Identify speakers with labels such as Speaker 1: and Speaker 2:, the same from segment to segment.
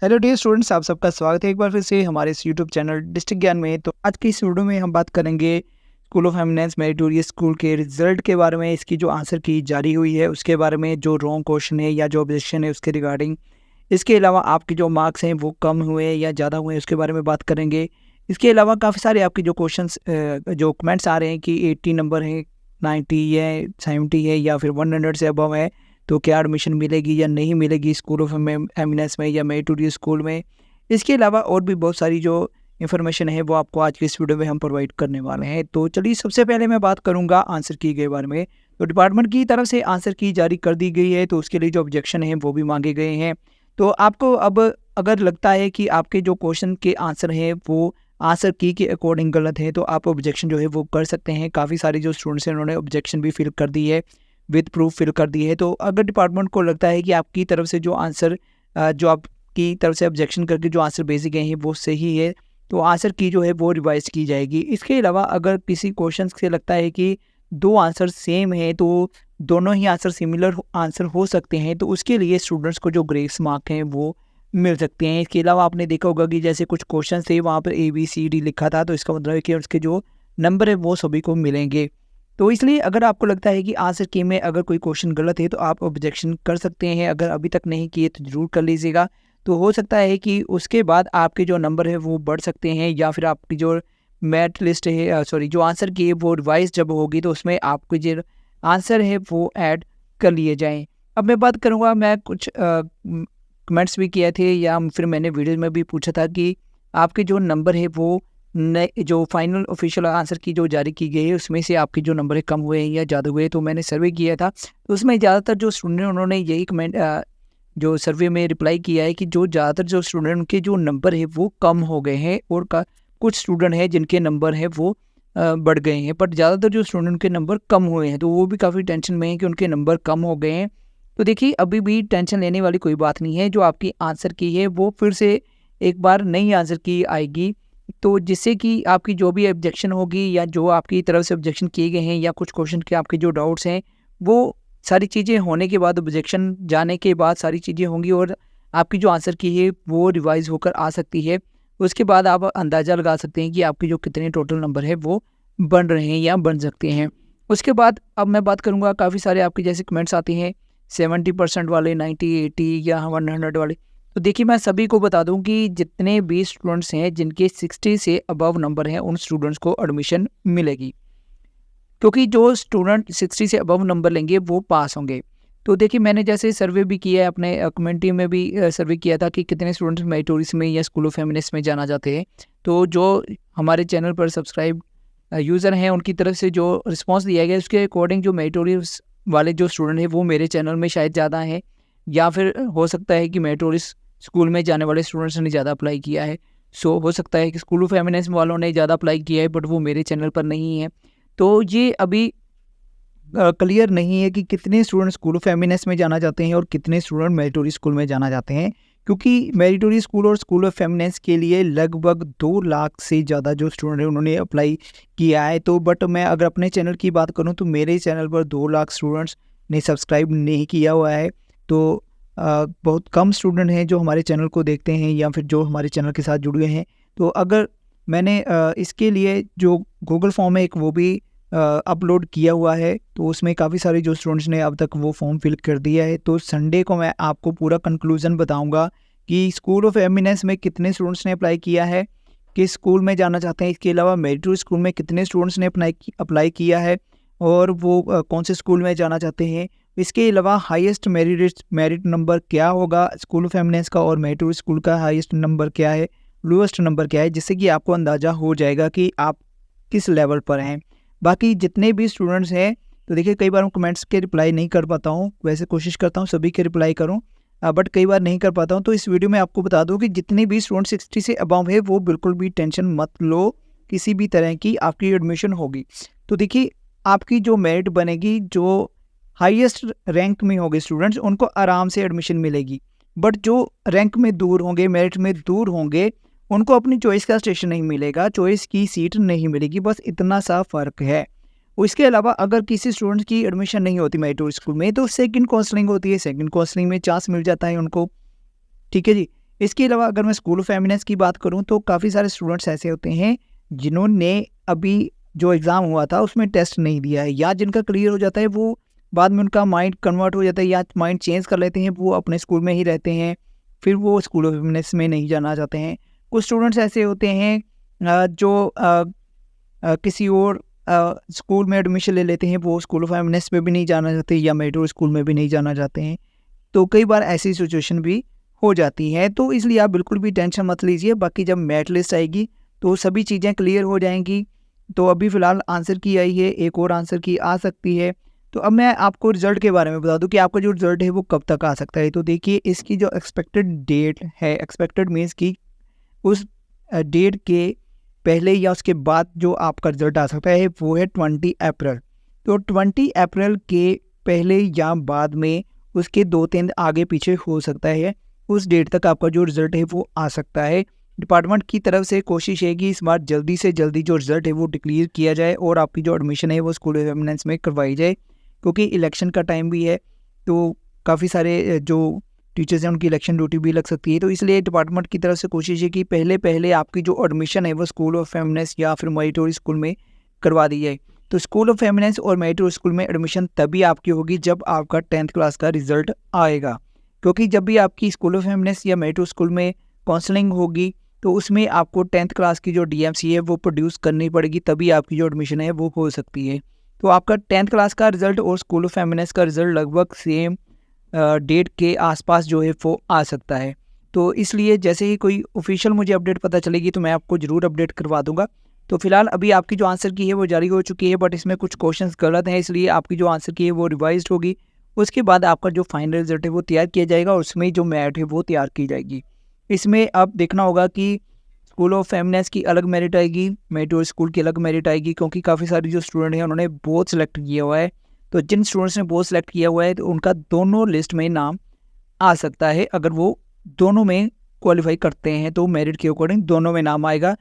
Speaker 1: Hello dear students, आप सबका स्वागत है एक बार फिर से हमारे इस यूट्यूब चैनल डिस्ट्रिक्ट ज्ञान में। तो आज की इस वीडियो में हम बात करेंगे school of eminence meritorious school के रिजल्ट के बारे में, इसकी जो आंसर की जारी हुई है उसके बारे में, जो रॉन्ग क्वेश्चन है या जो ऑब्जेक्शन है उसके रिगार्डिंग। इसके अलावा आपके जो मार्क्स हैं वो कम हुए या ज़्यादा हुए उसके बारे में बात करेंगे। इसके अलावा काफ़ी सारे आपके जो क्वेश्चंस जो कमेंट्स आ रहे हैं कि 80 नंबर है, 90 है, 70 है या फिर 100 से अबव है, तो क्या एडमिशन मिलेगी या नहीं मिलेगी स्कूल ऑफ एमिनेंस में या मेरिटोरियस स्कूल में। इसके अलावा और भी बहुत सारी जो इन्फॉर्मेशन है वो आपको आज की इस वीडियो में हम प्रोवाइड करने वाले हैं। तो चलिए सबसे पहले मैं बात करूंगा आंसर की के बारे में। तो डिपार्टमेंट की तरफ से आंसर की जारी कर दी गई है, तो उसके लिए जो ऑब्जेक्शन है वो भी मांगे गए हैं। तो आपको अब अगर लगता है कि आपके जो क्वेश्चन के आंसर हैं वो आंसर की के अकॉर्डिंग गलत है, तो आप ऑब्जेक्शन जो है वो कर सकते हैं। काफ़ी सारे जो स्टूडेंट्स हैं उन्होंने ऑब्जेक्शन भी फिल कर दी है, विद प्रूफ फिल कर दी है। तो अगर डिपार्टमेंट को लगता है कि आपकी तरफ से जो आंसर जो आपकी तरफ से ऑब्जेक्शन करके जो आंसर भेजे गए हैं वो सही है, तो आंसर की जो है वो रिवाइज की जाएगी। इसके अलावा अगर किसी क्वेश्चन से लगता है कि दो आंसर सेम है, तो दोनों ही आंसर सिमिलर आंसर हो सकते हैं, तो उसके लिए स्टूडेंट्स को जो ग्रेस मार्क हैं वो मिल सकते हैं। इसके अलावा आपने देखा होगा कि जैसे कुछ क्वेश्चन थे वहाँ पर ABCD लिखा था, तो इसका मतलब है कि उसके जो नंबर है वो सभी को मिलेंगे। तो इसलिए अगर आपको लगता है कि आंसर की में अगर कोई क्वेश्चन गलत है तो आप ऑब्जेक्शन कर सकते हैं। अगर अभी तक नहीं किए तो ज़रूर कर लीजिएगा। तो हो सकता है कि उसके बाद आपके जो नंबर है वो बढ़ सकते हैं, या फिर आपकी जो मेरिट लिस्ट है, सॉरी, जो आंसर की है वो रिवाइज जब होगी तो उसमें आपके जो आंसर है वो ऐड कर लिए जाएँ। अब मैं बात करूँगा, मैं कुछ कमेंट्स भी किए थे या फिर मैंने वीडियो में भी पूछा था कि आपके जो नंबर है वो जो फाइनल ऑफिशियल आंसर की जो जारी की गई है उसमें से आपके जो नंबर है कम हुए हैं या ज़्यादा हुए। तो मैंने सर्वे किया था, तो उसमें ज़्यादातर जो स्टूडेंट उन्होंने यही कमेंट जो सर्वे में रिप्लाई किया है कि जो ज़्यादातर जो स्टूडेंट के जो नंबर है वो कम हो गए हैं, और कुछ स्टूडेंट हैं जिनके नंबर है वो बढ़ गए हैं, बट ज़्यादातर जो स्टूडेंट के नंबर कम हुए हैं। तो वो भी काफ़ी टेंशन में है कि उनके नंबर कम हो गए हैं। तो देखिए, अभी भी टेंशन लेने वाली कोई बात नहीं है। जो आपकी आंसर की है वो फिर से एक बार नई आंसर की आएगी, तो जिससे कि आपकी जो भी ऑब्जेक्शन होगी या जो आपकी तरफ से ऑब्जेक्शन किए गए हैं या कुछ क्वेश्चन के आपके जो डाउट्स हैं, वो सारी चीज़ें होने के बाद, ऑब्जेक्शन जाने के बाद सारी चीज़ें होंगी और आपकी जो आंसर की है वो रिवाइज़ होकर आ सकती है। उसके बाद आप अंदाज़ा लगा सकते हैं कि आपके जो कितने टोटल नंबर है वो बन रहे हैं या बन सकते हैं। उसके बाद अब मैं बात करूँगा, काफ़ी सारे आपके जैसे कमेंट्स आते हैं 70% वाले, 90, 80 या 100 वाले। तो देखिए, मैं सभी को बता दूं कि जितने भी स्टूडेंट्स हैं जिनके 60 से अबव नंबर हैं उन स्टूडेंट्स को एडमिशन मिलेगी, क्योंकि जो स्टूडेंट 60 से अबव नंबर लेंगे वो पास होंगे। तो देखिए, मैंने जैसे सर्वे भी किया है, अपने कम्युनिटी में भी सर्वे किया था कि कितने स्टूडेंट्स मेरिटोरियस में या स्कूल ऑफ एमिनेंस में जाना चाहते हैं। तो जो हमारे चैनल पर सब्सक्राइब यूज़र हैं उनकी तरफ से जो रिस्पॉन्स दिया गया उसके अकॉर्डिंग जो मेरिटोरियस वाले जो स्टूडेंट हैं वो मेरे चैनल में शायद ज़्यादा हैं, या फिर हो सकता है कि मेरिटोरियस स्कूल में जाने वाले स्टूडेंट्स ने ज़्यादा अप्लाई किया है। सो हो सकता है कि स्कूल ऑफ एमिनेंस वालों ने ज़्यादा अप्लाई किया है, बट वो मेरे चैनल पर नहीं है। तो ये अभी क्लियर नहीं है कि कितने स्टूडेंट स्कूल ऑफ एमिनेंस में जाना चाहते हैं और कितने स्टूडेंट मेरिटोरियस स्कूल में जाना चाहते हैं, क्योंकि मेरिटोरियस स्कूल और स्कूल ऑफ एमिनेंस के लिए लगभग 2 लाख से ज़्यादा जो स्टूडेंट हैं उन्होंने अप्लाई किया है। तो बट मैं अगर अपने चैनल की बात करूं तो मेरे चैनल पर 2 लाख स्टूडेंट्स ने सब्सक्राइब नहीं किया हुआ है। तो बहुत कम स्टूडेंट हैं जो हमारे चैनल को देखते हैं या फिर जो हमारे चैनल के साथ जुड़े हैं। तो अगर मैंने इसके लिए जो गूगल फॉर्म है एक वो भी अपलोड किया हुआ है, तो उसमें काफ़ी सारे जो स्टूडेंट्स ने अब तक वो फॉर्म फिल कर दिया है। तो संडे को मैं आपको पूरा कंक्लूजन बताऊंगा कि स्कूल ऑफ एमिनेंस में कितने स्टूडेंट्स ने अप्लाई किया है, किस स्कूल में जाना चाहते हैं। इसके अलावा मेरिटोरियस स्कूल में कितने स्टूडेंट्स ने अप्लाई किया है और वो कौन से स्कूल में जाना चाहते हैं। इसके अलावा हाईएस्ट मेरिट नंबर क्या होगा स्कूल ऑफ एमिनेंस का, और मेरिटोरियस स्कूल का हाईएस्ट नंबर क्या है, लोएस्ट नंबर क्या है, जिससे कि आपको अंदाज़ा हो जाएगा कि आप किस लेवल पर हैं। बाकी जितने भी स्टूडेंट्स हैं, तो देखिए, कई बार मैं कमेंट्स के रिप्लाई नहीं कर पाता हूँ, वैसे कोशिश करता हूँ सभी के रिप्लाई करूँ, बट कई बार नहीं कर पाता हूँ। तो इस वीडियो में आपको बता दूँ कि जितने भी स्टूडेंट 60 से अबव है वो बिल्कुल भी टेंशन मत लो, किसी भी तरह की आपकी एडमिशन होगी। तो देखिए, आपकी जो मेरिट बनेगी, जो हाईएस्ट रैंक में होंगे स्टूडेंट्स उनको आराम से एडमिशन मिलेगी, बट जो रैंक में दूर होंगे, मेरिट में दूर होंगे, उनको अपनी चॉइस का स्टेशन नहीं मिलेगा, चॉइस की सीट नहीं मिलेगी, बस इतना सा फ़र्क है। उसके अलावा अगर किसी स्टूडेंट की एडमिशन नहीं होती मेरिटोरियस स्कूल में, तो सेकंड काउंसलिंग होती है, सेकंड काउंसलिंग में चांस मिल जाता है उनको, ठीक है जी। इसके अलावा अगर मैं स्कूल ऑफ एमिनेंस की बात करूँ तो काफ़ी सारे स्टूडेंट्स ऐसे होते हैं जिन्होंने अभी जो एग्ज़ाम हुआ था उसमें टेस्ट नहीं दिया है, या जिनका क्लियर हो जाता है वो बाद में उनका माइंड कन्वर्ट हो जाता है या माइंड चेंज कर लेते हैं, वो अपने स्कूल में ही रहते हैं, फिर वो स्कूल ऑफ एमिनेंस में नहीं जाना चाहते हैं। कुछ स्टूडेंट्स ऐसे होते हैं जो किसी और स्कूल में एडमिशन ले लेते हैं, वो स्कूल ऑफ एमिनेंस में भी नहीं जाना चाहते या मेरिटोरियस स्कूल में भी नहीं जाना चाहते हैं। तो कई बार ऐसी सिचुएशन भी हो जाती है, तो इसलिए आप बिल्कुल भी टेंशन मत लीजिए। बाकी जब मेरिट लिस्ट आएगी तो सभी चीज़ें क्लियर हो जाएंगी। तो अभी फ़िलहाल आंसर की आई है, एक और आंसर की आ सकती है। तो अब मैं आपको रिज़ल्ट के बारे में बता दूं कि आपका जो रिज़ल्ट है वो कब तक आ सकता है। तो देखिए, इसकी जो एक्सपेक्टेड डेट है, एक्सपेक्टेड मीन्स की उस डेट के पहले या उसके बाद जो आपका रिज़ल्ट आ सकता है वो है 20 अप्रैल। तो 20 अप्रैल के पहले या बाद में उसके 2-3 दिन आगे पीछे हो सकता है, उस डेट तक आपका जो रिज़ल्ट है वो आ सकता है। डिपार्टमेंट की तरफ से कोशिश है कि इस बार जल्दी से जल्दी जो रिज़ल्ट है वो डिक्लेयर किया जाए और आपकी जो एडमिशन है वो स्कूल ऑफ एमिनेंस में करवाई जाए, क्योंकि इलेक्शन का टाइम भी है, तो काफ़ी सारे जो टीचर्स हैं उनकी इलेक्शन ड्यूटी भी लग सकती है। तो इसलिए डिपार्टमेंट की तरफ से कोशिश है कि पहले आपकी जो एडमिशन है वो स्कूल ऑफ एमिनेंस या फिर मेरिटोरियस स्कूल में करवा दी जाए। तो स्कूल ऑफ एमिनेंस और मेरिटोरियस स्कूल में एडमिशन तभी आपकी होगी जब आपका 10th क्लास का रिजल्ट आएगा, क्योंकि जब भी आपकी स्कूल ऑफ एमिनेंस या मेरिटोरियस स्कूल में काउंसलिंग होगी तो उसमें आपको 10th क्लास की जो DMC है वो प्रोड्यूस करनी पड़ेगी, तभी आपकी जो एडमिशन है वो हो सकती है। तो आपका 10th क्लास का रिजल्ट और स्कूल ऑफ एमिनेंस का रिजल्ट लगभग सेम डेट के आसपास जो है वो आ सकता है। तो इसलिए जैसे ही कोई ऑफिशियल मुझे अपडेट पता चलेगी तो मैं आपको ज़रूर अपडेट करवा दूंगा। तो फिलहाल अभी आपकी जो आंसर की है वो जारी हो चुकी है, बट इसमें कुछ क्वेश्चंस गलत हैं, इसलिए आपकी जो आंसर की है वो रिवाइज्ड होगी। उसके बाद आपका जो फाइनल रिजल्ट है वो तैयार किया जाएगा और उसमें जो मेरिट है वो तैयार की जाएगी। इसमें अब देखना होगा कि स्कूल ऑफ एमिनेंस की अलग मेरिट आएगी, मेरिटोरियस स्कूल की अलग मेरिट आएगी, क्योंकि काफ़ी सारे जो स्टूडेंट हैं उन्होंने बोथ सेलेक्ट किया हुआ है। तो जिन स्टूडेंट्स ने बोथ सेलेक्ट किया हुआ है तो उनका दोनों लिस्ट में नाम आ सकता है। अगर वो दोनों में क्वालिफाई करते हैं तो मेरिट के अकॉर्डिंग दोनों में नाम आएगा।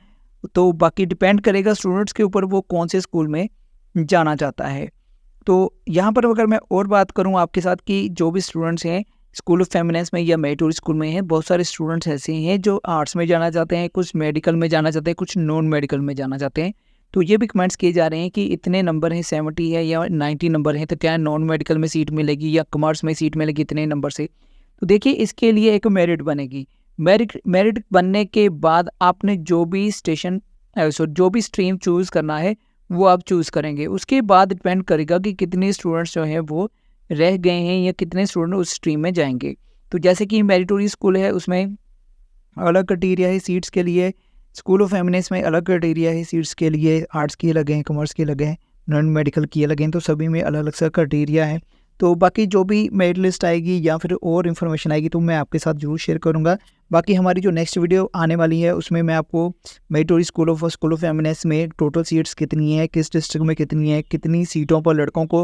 Speaker 1: तो बाकी डिपेंड करेगा स्टूडेंट्स के ऊपर वो कौन से स्कूल में जाना चाहता है। तो यहाँ पर अगर मैं और बात करूँ आपके साथ कि जो भी स्टूडेंट्स हैं स्कूल ऑफ एमिनेंस में या मेरिटोरियस स्कूल में हैं, बहुत सारे स्टूडेंट्स ऐसे हैं जो आर्ट्स में जाना चाहते हैं, कुछ मेडिकल में जाना चाहते हैं, कुछ नॉन मेडिकल में जाना चाहते हैं। तो ये भी कमेंट्स किए जा रहे हैं कि इतने नंबर हैं, 70 है या 90 नंबर हैं, तो क्या नॉन मेडिकल में सीट मिलेगी या कॉमर्स में सीट मिलेगी इतने नंबर से। तो देखिए, इसके लिए एक मेरिट बनेगी। मेरिट बनने के बाद आपने जो भी जो भी स्ट्रीम चूज़ करना है वो आप चूज़ करेंगे। उसके बाद डिपेंड करेगा कि कितने स्टूडेंट्स जो हैं वो रह गए हैं या कितने स्टूडेंट उस स्ट्रीम में जाएंगे। तो जैसे कि मेरिटोरियस स्कूल है उसमें अलग क्राइटेरिया है सीट्स के लिए, स्कूल ऑफ एमिनेंस में अलग क्राइटेरिया है सीट्स के लिए, आर्ट्स की अलग हैं, कॉमर्स की अलग हैं, नॉन मेडिकल की अलग हैं, तो सभी में अलग अलग सा क्राइटेरिया है। तो बाकी जो भी मेरिट लिस्ट आएगी या फिर और इन्फॉर्मेशन आएगी तो मैं आपके साथ जरूर शेयर करूंगा। बाकी हमारी जो नेक्स्ट वीडियो आने वाली है उसमें मैं आपको मेरिटोरियस स्कूल ऑफ एमिनेंस में टोटल सीट्स कितनी है, किस डिस्ट्रिक्ट में कितनी है, कितनी सीटों पर लड़कों को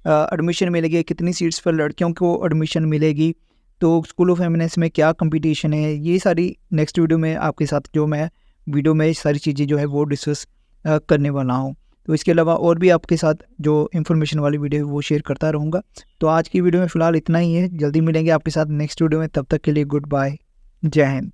Speaker 1: एडमिशन मिलेगी, कितनी सीट्स पर लड़कियों को एडमिशन मिलेगी, तो स्कूल ऑफ एमिनेंस में क्या कंपटीशन है, ये सारी नेक्स्ट वीडियो में आपके साथ जो मैं वीडियो में सारी चीज़ें जो है वो डिस्कस करने वाला हूँ। तो इसके अलावा और भी आपके साथ जो इन्फॉर्मेशन वाली वीडियो है वो शेयर करता रहूँगा। तो आज की वीडियो में फ़िलहाल इतना ही है, जल्दी मिलेंगे आपके साथ नेक्स्ट वीडियो में, तब तक के लिए गुड बाय, जय हिंद।